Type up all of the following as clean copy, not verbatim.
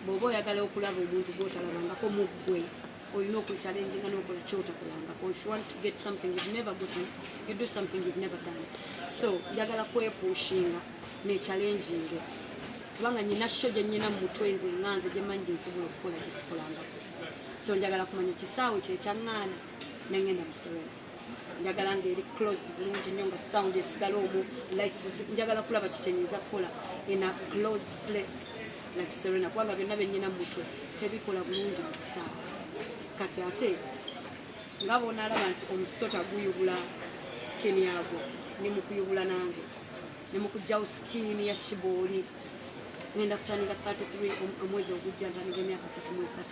bw'oba oyagala okulaba omuntu gw'otalabangako mu ggwe olina okwechalenginga n'okola ky'otakolangako. If you want to get something you've never gotten, you do something you've never done. So njagala kwepushinga n'echallenginge kubanga nyina sho gye nyina mu mutwe nze nganze gye manyi gye nsobola okukola gye sikolangako. So njagala kumanya kisaawe kye kyaŋŋaana ne ngenda mu Serena. Njagala ng'eri closed bulungi nnyo nga sound esigala omwo lights njagala kulaba kikyenyiza kukola in a closed place like Serena kubanga byonna bye nnyina mu mutwe tebikola bulungi mu kisaawe. Kati ate nga bw'onaalaba nti omusota guyubula skin yagwo ne mu kuyubula nange ne mu kuggyawo skin ya shibooli ngenda kutandika 33 omwezi ogujja ntandika emyaka 33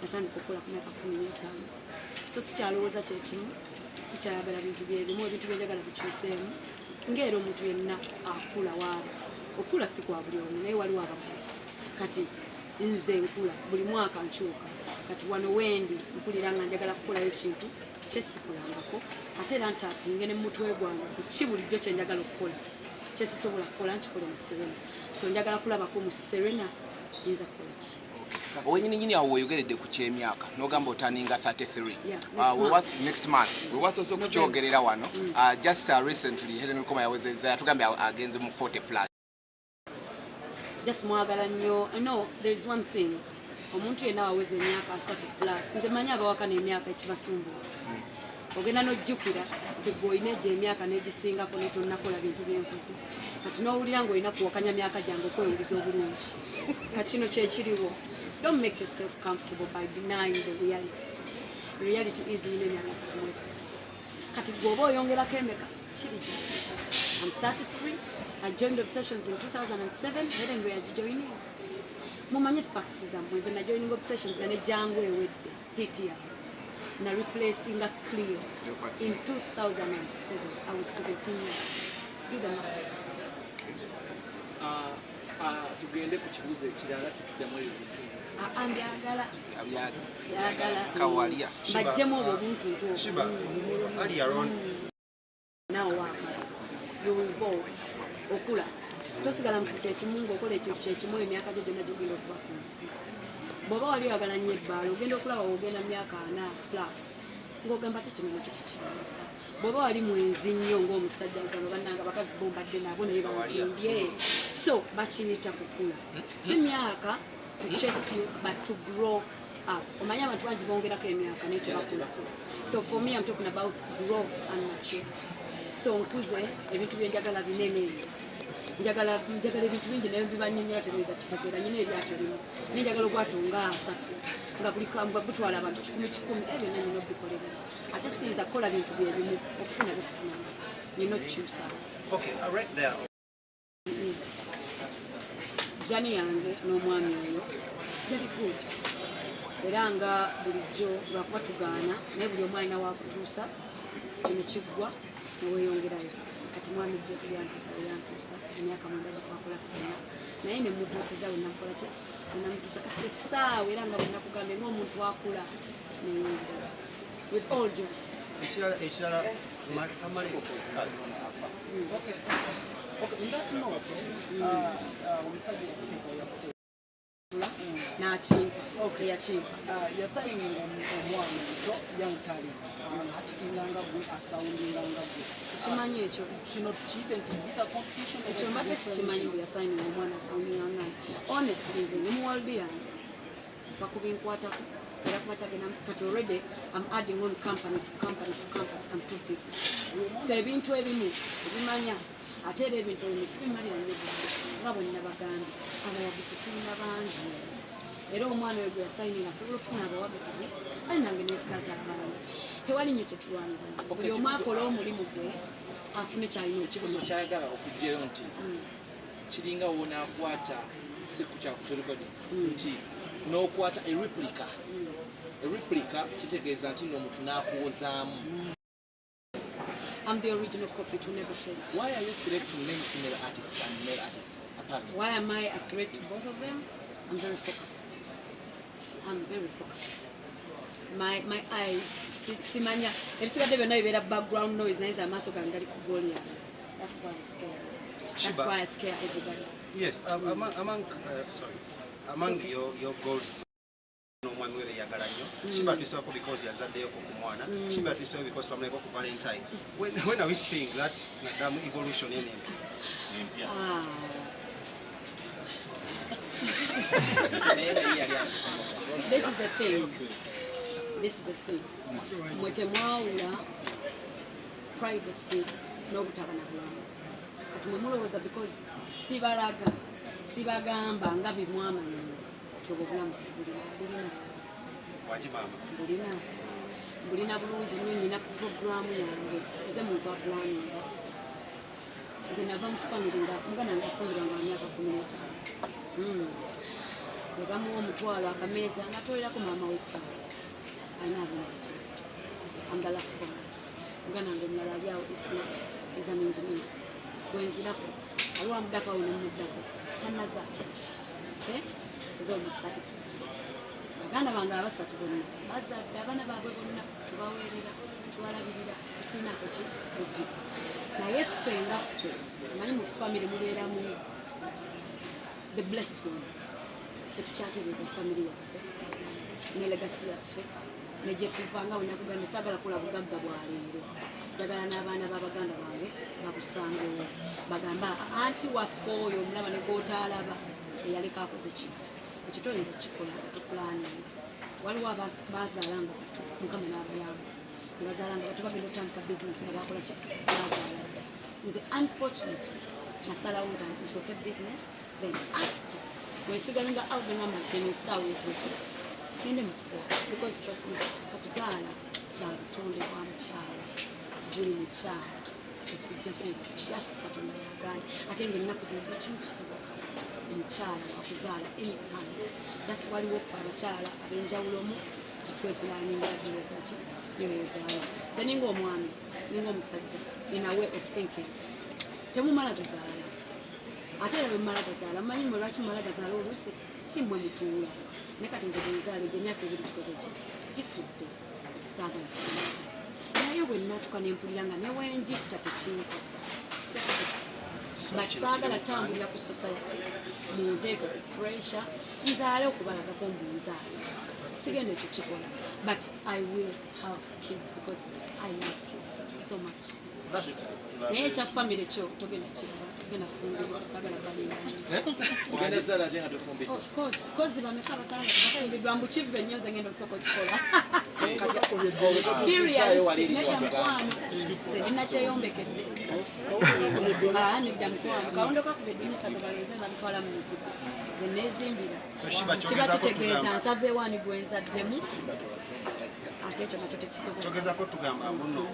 natandika okukola ku myaka 15. So sikyalowooza kye kimu sikyayagala bintu byebimu ebintu byenjagala bikyuseemu ng'era omuntu yenna akula waaba okula si kwa buli omu naye waliwo abakula. Kati nze nkula buli mwaka nkyuka. Kati wano wendi mpulira nga njagala kukolayo kintu kyesikulangako ate era ntapinge ne mutwe gwange ku ki bulijjo kye njagala okukola kyesisobola kukola nkikole mu Serena. So njagala kulabako mu Serena yinza kukola ki. Owenyininyini awo weeyogeredde ku ky'emyaka n'ogamba otaninga 33. Next month we was also kukyogerera wano. Just recently Helen Lukoma yawezezza yatugambye agenze mu 40 plus. Just mwagala nnyo. No, there is one thing. Omuntu yenna aweze emyaka 3 plus nze manyi abawaka n'emyaka ekibasumbuwa. Ogenda n'ojjukira nti gw'olina egyo emyaka n'egisingako ne tonnakola bintu byenkuzi. Kati n'owulira ng'olina kuwakanya myaka gyange okwewuliza obulungi. Kati kino kyekiriwo. Don't make yourself comfortable by denying the reality. The reality is nina emyaka 3. Kati gw'oba oyongerako emeka kiri. I'm 33. I joined Obsessions in 2007. Helen gwe yagijoining. Mumanye facts zammwe nze na joining Obsessions nga ne Jangu ewedde hit ya na replacing a Clio in 2007. I was 17 years. Do the math. Tugende ku kibuuzo ekirala tutuddamu byagala Kawalia bajjemu obwo obuntu Sheebah, are you around? Now you will evolve okula tosigala mu kyekimu ng'okola ekintu kyekimu emyaka gyo gyonna gyogenda okuba ku nsi. Bw'oba wali oyagala nnyo ebbaala ogenda okulaba ogenda myaka 4 plus ng'ogamba ti kino nakyo tekyagasa. Bw'oba wali mwenzi nnyo ng'omusajja ngano bannanga bakazi bombadde nabo naye banzimbye. So bakiyita kukula. Si myaka to chase you but to grow up. Omanyi abantu bangi bongerako emyaka naye tebakula. So for me I'm talking about growth and maturity. So nkuze ebintu byenjagala binene. Njagala ebintu bingi naye bibanyonyola tegeeza kitegeera nyina eryato limu naye njagala ogwatunga 3 nga buli kamba gutwala abantu 10 ebyo nanyina obikolerera ate siyinza kukola bintu byebimu okufuna besifunanga nyina okukyusa. Okay, right there. Jani yange n'omwami oyo very good era nga bulijjo lwakuba tugaana naye buli omu alina wakutuusa kino kiggwa neweeyongerayo. Kati mwami Jeff yantuusa emyaka 9 gitwakola ffenna naye ne mutuusiza we namukola ki namutuusa kati essaawa era nga bonna kugambe ng'omuntu akula neyongerayo with all due respect. Ekirala Okay, in that note, omusajja n'akimpa yakimpa yasayinga omwana muto young talent akitinganga gwe asawundinganga gwe kimanyi ekyo kino tukiyite nti nzita competition ekyo mbadde sikimanyi bwe yasayininga omwana asawundinganga nze honestly nze ndi muwaldi yange va kubinkwatako era kumakyagenda kati already I'm adding on company to company I'm too busy. So ebintu ebimu sibimanya ate era ebintu ebimu tibimalira nnyo nga bonna bagambi abawagizi tulina bangi era omwana we gwe yasayininga asobola okufuna abawagizi be ali nange nesikaza abalala tewali nnyo kyetulwanira buli omu akola omulimu gwe afune kyalina ekibuzo kyayagala okugjayo nti kiringa wonaakwata siku kyakutorekodi nti n'okwata replica kitegeeza nti n'omuntu n'akuwozaamu. I'm the original copy to never change. Why are you threat to many female artists and male artists apparently? Why am I a threat to both of them? I'm very focused. My eyes simanya ebisigadde byonna bibeera background noise naye amaaso gange gali ku goali yange. That's why I scare everybody. Yes, among among your goals, omwami webe yagala nnyo sheebah twistwako because yazaddeyoko ku mwana sheebah twistwako because twamuleko ku Valentine. When are we seeing that evolution in him? This is the thing. Mwete mwawula privacy n'obutaba na bulamu. Kati mwe mulowooza because sibagamba nga bimwamanyira obwo obulamu bulina si. Bulina bulungi nnyo nnina programu yange nze muntu apulaninga. Nze nava mu famire nga mugana nga afumbirwa nga myaka 15. Webamuwa omutwalo akameeza nga atolerako maama w'ettaano alina abana bataano. I'm the last born. Mugana nga omulala ali awo Isma is an engineer. Gwenzirako aliwo amuddako awo nemuddako tannazaala. Is almost 36. Baganda bange abasatu bonna bazadde abaana baabwe bonna tubaweerera tubalabirira tetulinako kibuzibu. Naye ffe nga ffe manyi mu famire mubeeramu the blessed ones. Ffe tukyatereeza famire yaffe ne legasi yaffe ne gye tuva nga wena kuganda saagala kula bugagga bwa leero. Njagala n'abaana b'abaganda bange bakusangewo bagamba anti waffe oyo omulaba ne gw'otaalaba eyaleka akoze kino ekyo toyinza kikola tukulaninga. Waliwo baazaalanga batu mukama n'abayamba ne bazaalanga batu bagenda otandika bizinesi nga bakola ki baazaalanga. Nze unfortunately nasalawo nti nsooke business then after when figuring out ngamba nti eno essaawa etuuka ngende mu kuzaala because trust me okuzaala kya butonde bwa mukyala buli mukyala ekujjako just katonda yagaanye ate ng'ennaku zino buli kimu kisoboka omukyala wakuzaala anytime. That's waliwo ffe abakyala ab'enjawulomu titwekulaningira ddala okulaki neweezaala. Nze ninga omwami ninga omusajja in a way of thinking temumala gazaala ate era bwe mumala gazaala mumanyi mwe lwaki mumala gazaala oluusi si mmwe mutuula naye kati nze bwenzaala egyo emyaka ebiri kikoze ki gifudde saagala kuta naye bwe nnatuka nempulira nga newenjitta tekinkosa but saagala tambulira ku society munteeke ku pressure nzaale okubalagako mbunzaale sigenda ekyo kikola but I will have kids because I love kids so much. Naye ekya famire kyo togenda kiraba sigenda fumbirwa saagala balinga of course kozi bameka abazaala bakafumbirwa mbu kive nnyo nze ngenda okusooka okikola nze ndinakyeyombekedde nedda mukwano kawondo kakuba eddinisa gabaloweze bamutwala mu muzigo nze neezimbira kiba kitegeeza nsazeewo ani gwenzaddemu ate ekyo nakyo tekisobola kyogezako tugamba muno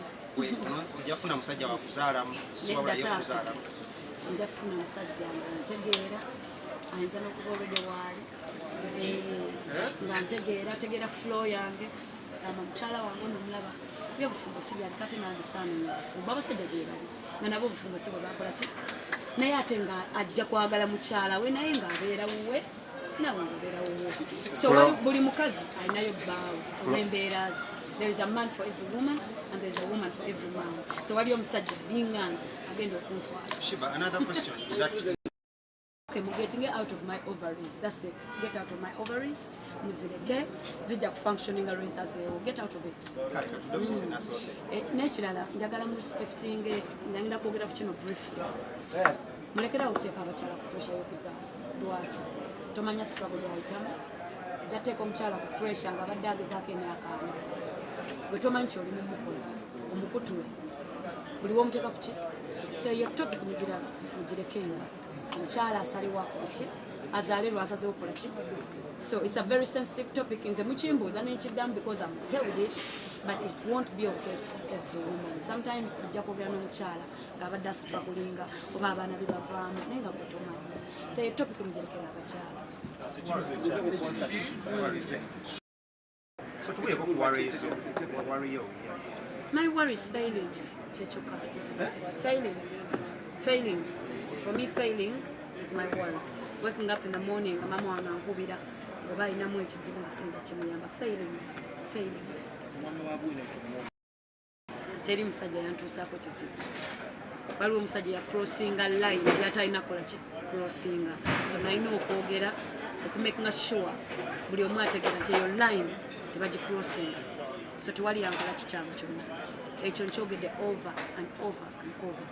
ojafuna musajja wakuzaalamu siwabulayo okuzaalamu njafuna musajja nga ntegeera ayinza n'okuba olwedde waali nga ntegeera ategeera flow yange ama mukyala wange nomulaba byobufumbo si byali kati nandisaananya obufumbo abasajja gye bali nga nabo obufumbo si bwe bakola ki naye ate nga ajja kwagala mukyala we naye ng'abeera wuwe nawe ng'obeera wuwe so buli mukazi alinayo bbaawe olw'embeera ze. There is a man for every woman and there is a woman for every man. So wali omusajja binganze agenda okuntwala. Sheebah, another question. Okay, I'm getting out of my ovaries. That's it. Get out of my ovaries. Muzireke zijja kufunctioning aroisazeewo. Get out of it. Nekirala njagala mu respecting njagala kwogera ku kino briefly. Mulekera oteeka abakyala ku pressure y'okuzaala. Lwaki? Tomanya struggle gy'ayitamu. Jateeka omukyala ku pressure nga abadde agezaako emyaka 4. Bwe tomanyi kyoli mumukola omukutule buliwo omuteeka ku ki so eyo topic mugirekenga omukyala asalibwako ki azaale lwasazeewo kola ki so it's a very sensitive topic nze mukimbuuza nekiddamu because I'm okay with it but it won't be okay for every woman. Sometimes ojja kwogera n'omukyala ng'abadde astrugglinga oba abaana be bavaamu naye nga gwe tomanyi so eyo topic mugirekera abakyala. So to worry you. My worry is failing. Failing. For me, failing is my worry. Waking up in the morning, mama wange ankubira oba alinamu ekizibu nga sinza kimuyamba. Failing. Teri musajja yantuusaako kizibu. Waliwo omusajja ya crossinga line yatalina kola ki crossinga. So nalina okwogera okumakinga sure buli omu ategeera nti eyo line tebagicrossinga, so tewali yankola kikyamu kyonna. Ekyo nkyogedde over and over and over.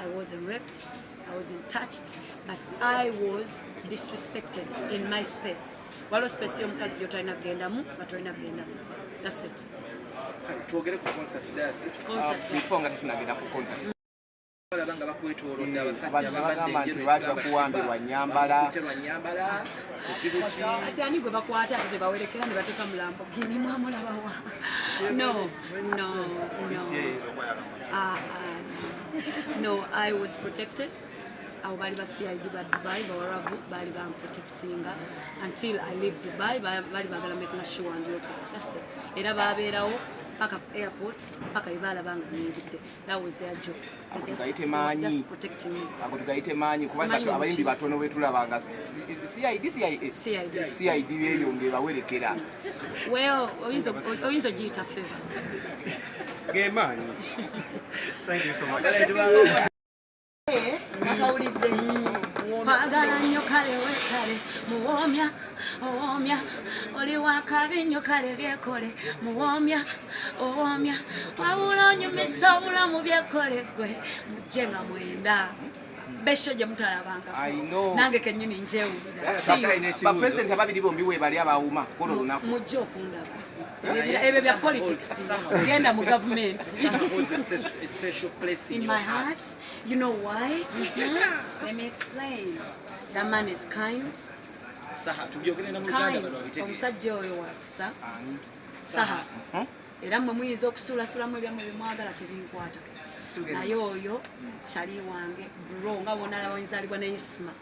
I wasn't raped, I wasn't touched, but I was disrespected in my space. Waliwo space y'omukazi gyotalina kugendamu batolina kugendamu. That's it. Kale twogere ku concert dance. Before nga tunagenda ku concert. Balabanga bakwetoolodde abasajja abagamba nti baali bakuwambirwa Nyambala. Ati ani gwe bakwata ate tebawerekera ne bateeka mulambo gini mwamulabawa. No. No, I was protected. Abo bali ba CID ba Dubai bawarabu bali protectinga until I leave Dubai bali bagala making sure and okay. That's it. Era babeerawo paka airport paka ibala banga nibidde. That was their job. Just protecting me. Akutugaite manyi kubanga abayimbi batono betulabanga CID beyonge bawerekera. Well, oyinza giyita favor. Gemanyi. Thank you so much. Nakawulidde kwagala nnyo kale wekale muwoomya owoomya oli wakabi nnyo kale byekole muwoomya owoomya wabula onyumisa obulamu byekole gwe mujje nga mwenda besho gye mutalabanga nange kennyini njewulira bapulezidenti ababiri bombi webali abawuma kola olunaku mujje okundaba ebyo bya politics genda mu government in my heart. You know why? Let me explain. That man is kind. Omusajja oyo wakisa saha era mmwe muyinza okusuulasulamu ebyammwe byemwagala tebinkwata naye oyo kyali wange bro nga bonna abayinzaalibwa ne isma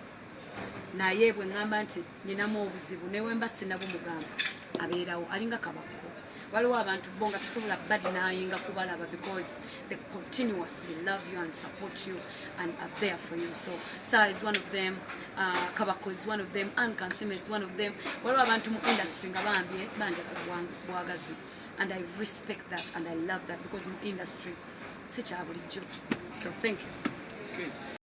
naye bwe ŋŋamba nti nyinamu obuzibu newemba sinabumugamba abeerawo alinga kabakko. Waliwo abantu bo nga tosobola badinayinga kubalaba because they continuously love you and support you and are there for you. So Sa is one of them, Kabako is one of them, Ann Kansime is one of them. Waliwo abantu mu industry nga bambye banjagala bwagazi, and I respect that and I love that because mu industry si kya bulijjo. So thank you.